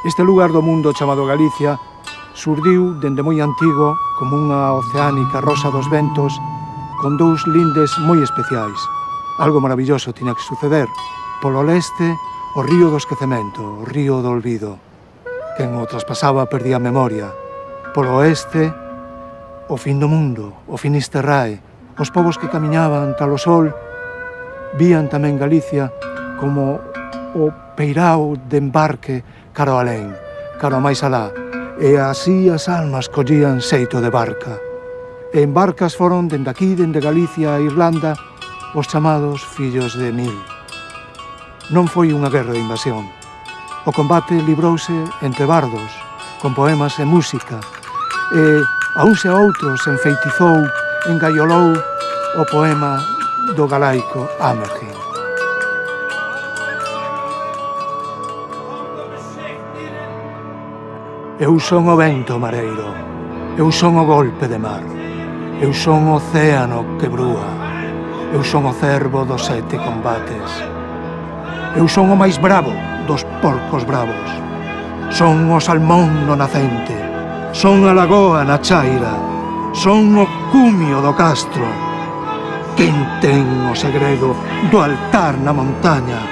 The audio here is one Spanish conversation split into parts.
Este lugar do mundo chamado Galicia surdiu dende moi antigo como unha oceánica rosa dos ventos con dous lindes moi especiais. Algo maravilloso tiña que suceder. Polo leste, o río do esquecemento, o río do olvido. Quen o traspasaba perdía a memoria. Polo oeste, o fin do mundo, o Finisterrae. Os povos que camiñaban talo sol vían tamén Galicia como o peirao de embarque cara ao alén, cara ao máis alá, e así as almas collían xeito de barca. E en barcas foron dende aquí, dende Galicia a Irlanda, os chamados fillos de Nil. Non foi unha guerra de invasión. O combate librouse entre bardos, con poemas e música, e a uns e a outros enfeitizou, engaiolou o poema do galaico Amergin. Eu son o vento mareiro, eu son o golpe de mar, eu son o océano que brúa, eu son o cervo dos 7 combates, eu son o máis bravo dos porcos bravos, son o salmón no nacente, son a lagoa na chaira, son o cumio do castro. Quen ten o segredo do altar na montaña?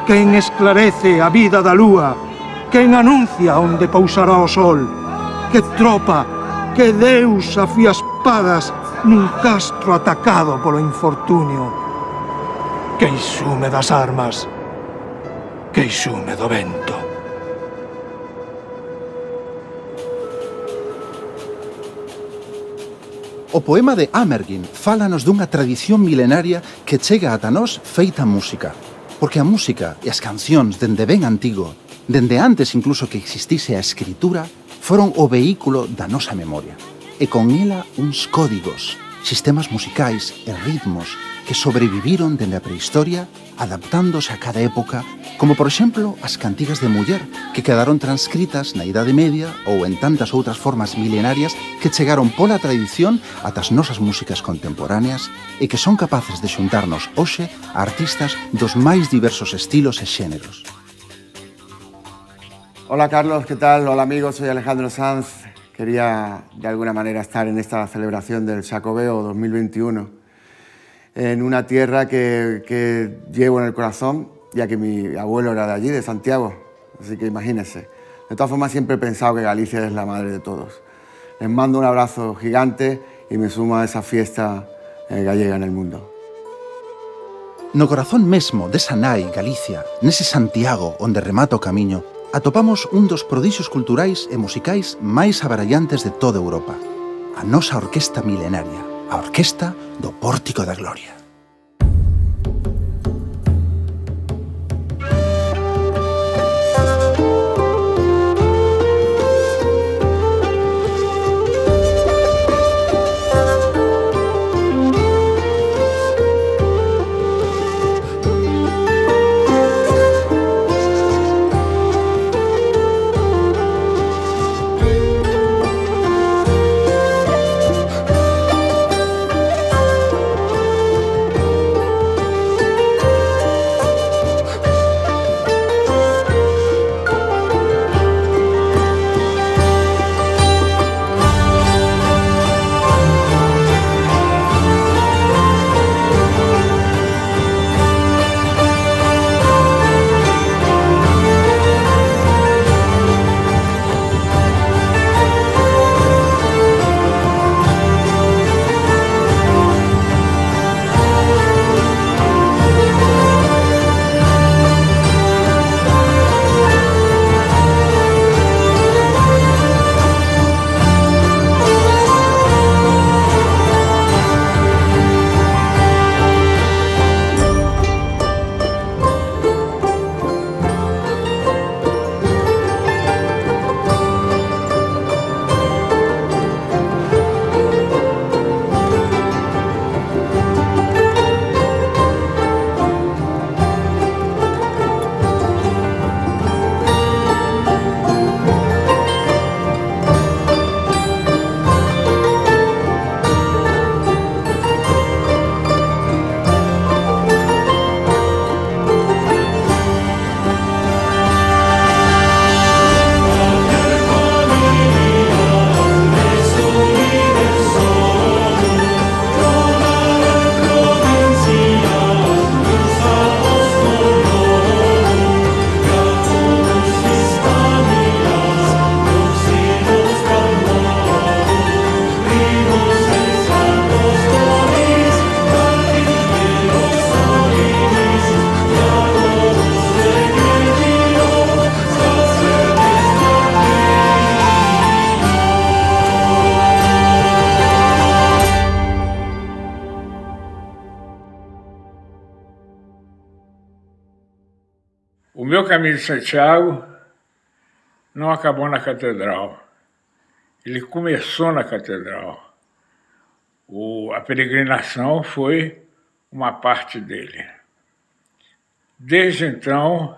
Quen esclarece a vida da lúa? Quen anuncia onde pousará o sol? Que tropa, que Deus afía espadas nun castro atacado polo infortunio? Queixume das armas, queixume do vento. O poema de Amergin fálanos dunha tradición milenaria que chega ata nós feita música. Porque a música e as cancións dende ben antigo, dende antes incluso que existise a escritura, foron o vehículo da nosa memoria. E con ela uns códigos, sistemas musicais e ritmos que sobreviviron dende a prehistoria adaptándose a cada época, como por exemplo as cantigas de muller que quedaron transcritas na Idade Media ou en tantas outras formas milenarias que chegaron pola tradición ata as nosas músicas contemporáneas e que son capaces de xuntarnos hoxe a artistas dos máis diversos estilos e xéneros. Hola Carlos, ¿qué tal? Hola amigos, soy Alejandro Sanz. Quería de alguna manera estar en esta celebración del Xacobeo 2021 en una tierra que llevo en el corazón, ya que mi abuelo era de allí, de Santiago, así que imagínense. De todas formas siempre he pensado que Galicia es la madre de todos. Les mando un abrazo gigante y me sumo a esa fiesta gallega en el mundo. No corazón mesmo desa nai Galicia, nese Santiago onde remata o camiño, atopamos un dos prodixios culturais e musicais máis abarallantes de toda Europa. A nosa orquesta milenaria, a Orquesta do Pórtico da Gloria. O meu caminho de Santiago não acabou na catedral. Ele começou na catedral. A peregrinação foi uma parte dele. Desde então,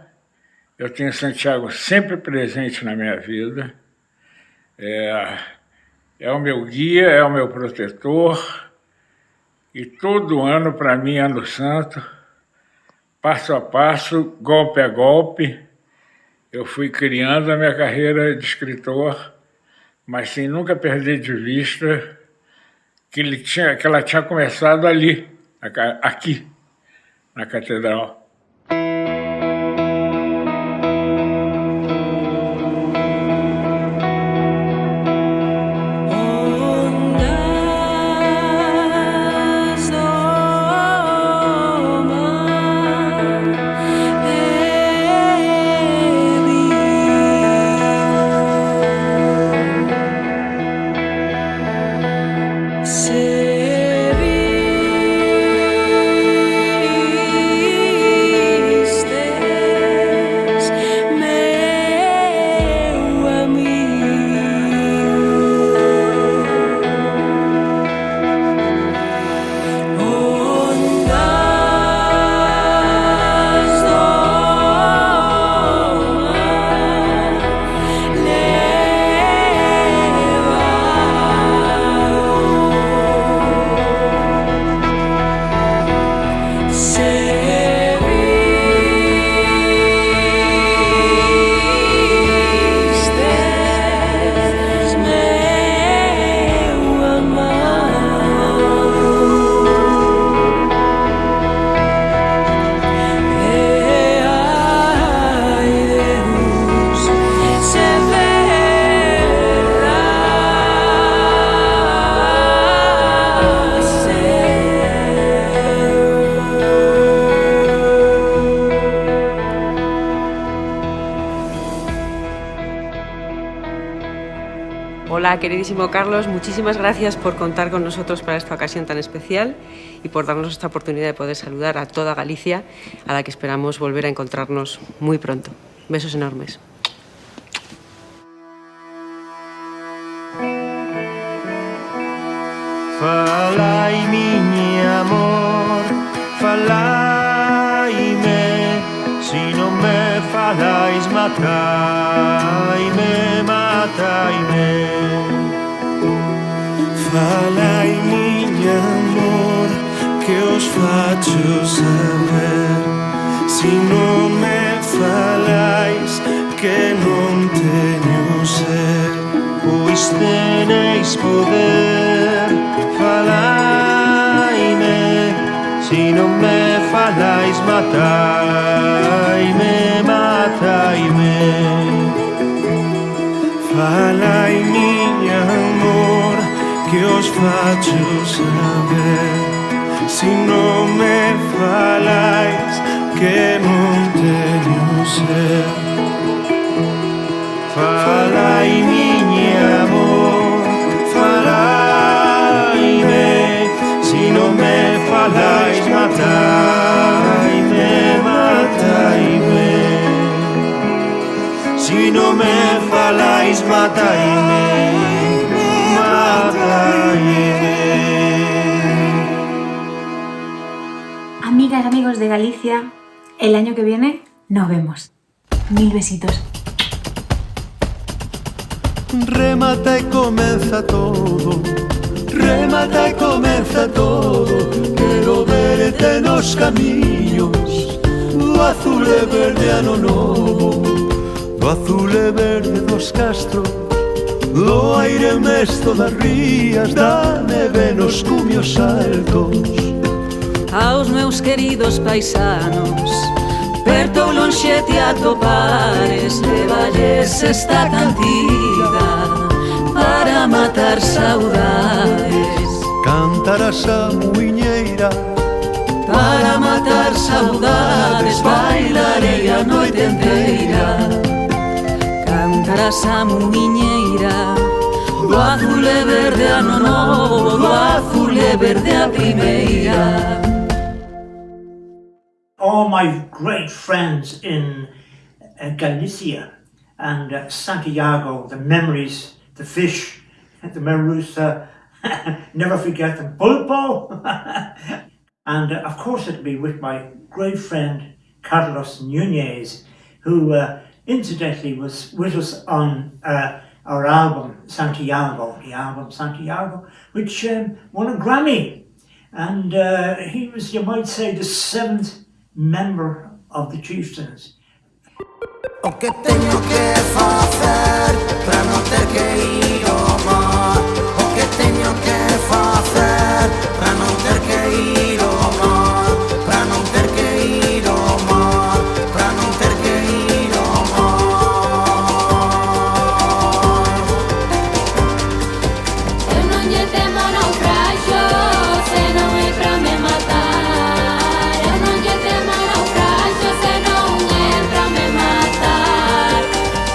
eu tenho Santiago sempre presente na minha vida. É o meu guia, é o meu protetor. E todo ano, para mim, Ano Santo, passo a passo, golpe a golpe, eu fui criando a minha carreira de escritor, mas sem nunca perder de vista que ela tinha começado ali, aqui, na catedral. Hola, queridísimo Carlos, muchísimas gracias por contar con nosotros para esta ocasión tan especial y por darnos esta oportunidad de poder saludar a toda Galicia, a la que esperamos volver a encontrarnos muy pronto. Besos enormes. Falai, miña amor, falaime, si non me falais mataime, mataime. Falai, miña amor, que os facho saber, si non me falais que non teño ser, pois tenéis poder. Falaime, si non me falais mataime, mataime. Falai, miña amor, que os facho saber, si non me falais que non teño ser. Falai, miña amor, falaime, si non me falais mataime, mataime. Si non me falais mataime, mataime. Amigas, amigos de Galicia, el año que viene nos vemos. 1000 besitos. Remata e comeza todo, remata e comeza todo. Quero verte nos camiños do azul e verde ano novo, do azul e verde dos castros, do aire mesto das rías, da neve nos cumios altos. Aos meus queridos paisanos, perto ou lonxe te atopares, levalles esta cantiga para matar saudades. Cantarás a muiñeira para matar saudades, bailarei a noite inteira. Cantarás a muiñeira do azul e verde ano novo, do azul e verde a primeira. All my great friends in Galicia and Santiago, the memories, the fish, the Merusa, never forget the pulpo. And of course it'll be with my great friend Carlos Nunez, who incidentally was with us on our album Santiago, which won a Grammy. And he was, you might say, the 7th member of the Chieftains. O que teño que facer para non ter que ir ao mar? O que teño que facer para non ter que ir ao mar? Para non ter que ir ao mar? Para non ter que ir ao mar? Eu non lle temo naufraxio, se non é pra me matar. Eu non lle temo naufraxio, se non é pra me matar.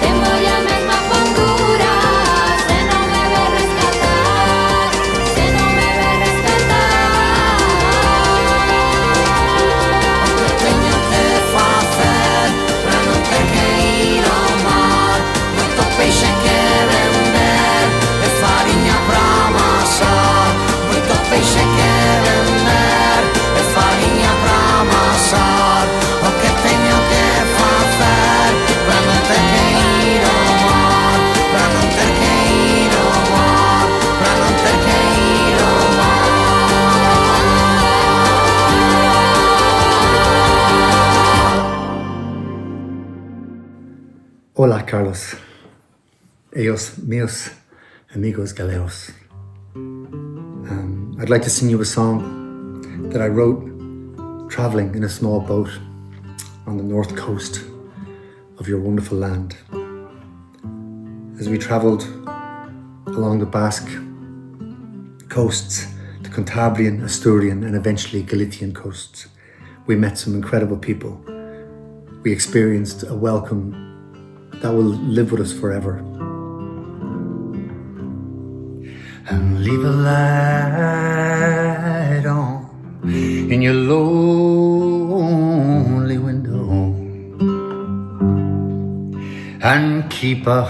Temo a mesma pondura, se non me ve rescatar. Se non me ve rescatar. O que teño que facer para non ter que ir ao mar? Moito peixe que vender e fariña pra amasar. Moito peixe que vender e fariña pra amasar. O que teño que facer para non ter que ir ao mar? Para non ter que ir ao mar? Para non ter que ir ao mar? Hola, Carlos. Ellos míos amigos galeos. I'd like to sing you a song that I wrote traveling in a small boat on the north coast of your wonderful land. As we traveled along the Basque coasts, the Cantabrian, Asturian, and eventually Galician coasts, we met some incredible people. We experienced a welcome that will live with us forever. And leave a light on in your lonely window, and keep a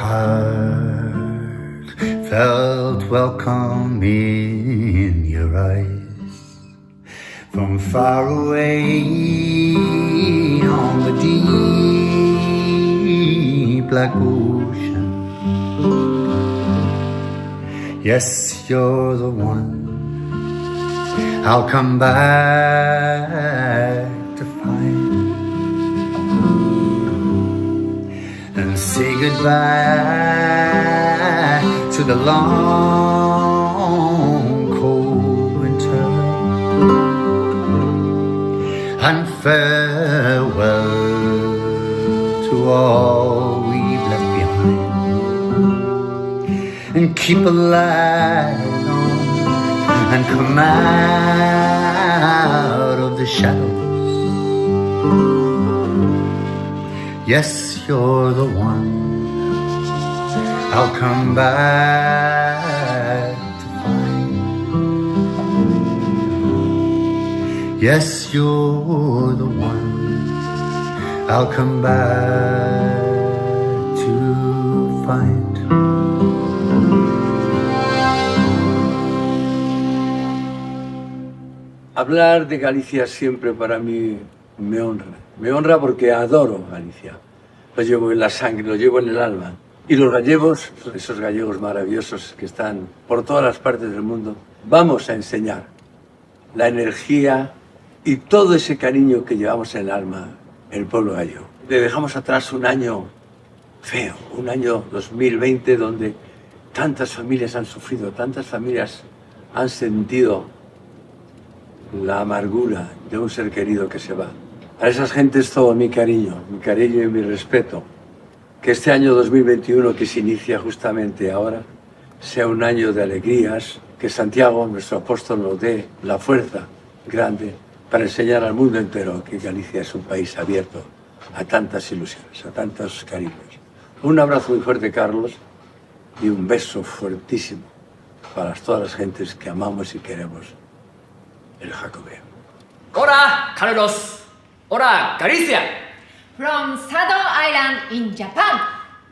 heartfelt welcome in your eyes. From far away on the deep black ocean, yes, you're the one I'll come back to find and say goodbye to the long cold winter and farewell to all we've left behind, and keep a light on and come out of the shadows. Yes, you're the one I'll come back to find. Yes, you're the one I'll come back to find. Hablar de Galicia siempre para mí me honra. Me honra porque adoro Galicia. Lo llevo en la sangre, lo llevo en el alma. Y los gallegos, esos gallegos maravillosos que están por todas las partes del mundo, vamos a enseñar la energía y todo ese cariño que llevamos en el alma, el pueblo gallego. Le dejamos atrás un año feo, un año 2020 donde tantas familias han sufrido, tantas familias han sentido la amargura de un ser querido que se va. A esas gentes todo mi cariño y mi respeto. Que este año 2021 que se inicia justamente ahora sea un año de alegrías, que Santiago, nuestro apóstol, nos dé la fuerza grande para enseñar al mundo entero que Galicia es un país abierto a tantas ilusiones, a tantos cariños. Un abrazo muy fuerte, Carlos, y un beso fuertísimo para todas las gentes que amamos y queremos el Jacobeo. ¡Hola, Carlos! ¡Hola, Galicia! from Sado Island in Japan.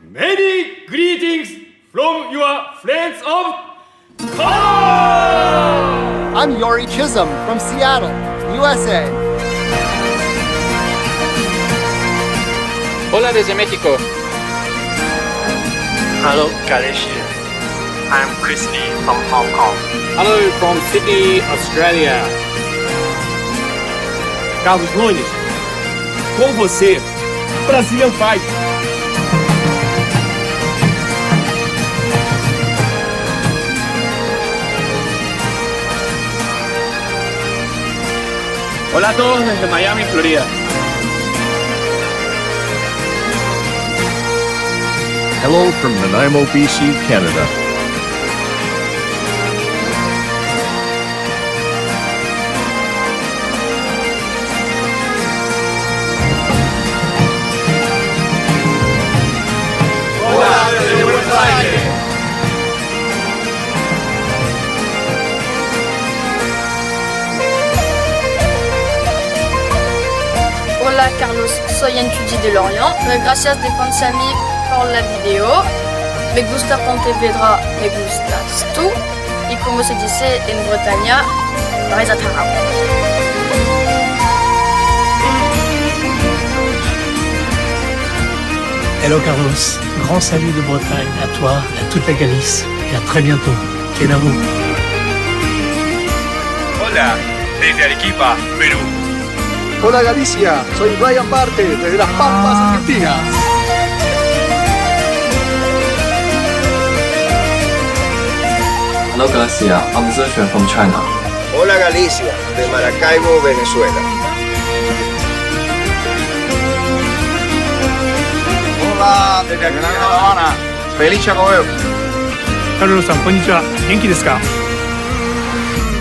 Many greetings from your friends of Color! I'm Yori Chisholm from Seattle, USA. Hola desde México. Hello, Galicia. I'm Chris Lee from Hong Kong. Hello from Sydney, Australia. Carlos Nunes, com você, Brazilian Fight. Hola a todos desde Miami, Florida. Hello from Nanaimo, BC, Canada. Hola desde Buenos Aires. Hola Carlos, soy Enchudi de Lorient. Gracias de Pansami por la video. Me gusta Pontevedra, me gustas tú. Y como se dice en Bretaña, Barizatara. Hello Carlos, grand salut de Bretagne à toi, à toute la Galice et à très bientôt. Kenavo. Hola desde Arequipa, Perú. Hola Galicia, soy Brian Barte desde Las Pampas, Argentina. Hello Galicia, I'm Zexuan from China. Hola Galicia, de Maracaibo, Venezuela. Hola desde aquí de La Habana, feliz Chacobeo. Carlos-san, konnichiwa. ¿Genki desu ka?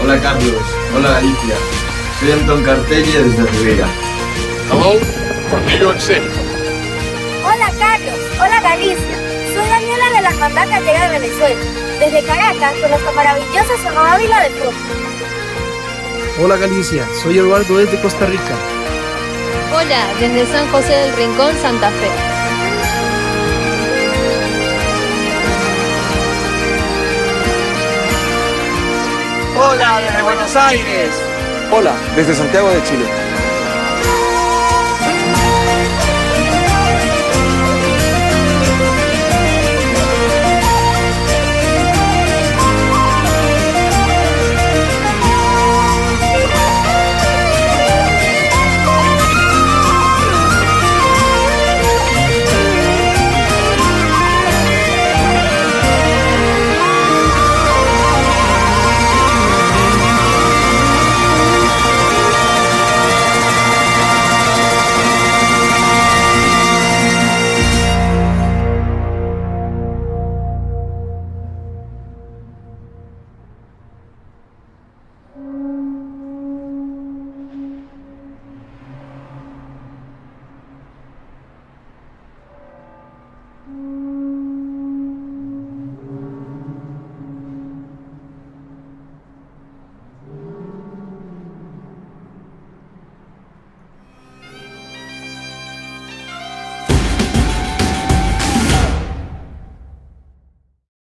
Hola Carlos, hola Galicia. Soy Anton Cartelli desde Rivera. Hello from New York City. Hola Carlos, hola Galicia. Soy Daniela de la Hermandad Gallega de Venezuela. Desde Caracas, con nuestra maravillosa Sonora Ávila de Flor. Hola Galicia, soy Eduardo desde Costa Rica. Hola, desde San José del Rincón, Santa Fe. Hola desde Buenos Aires. Hola desde Santiago de Chile.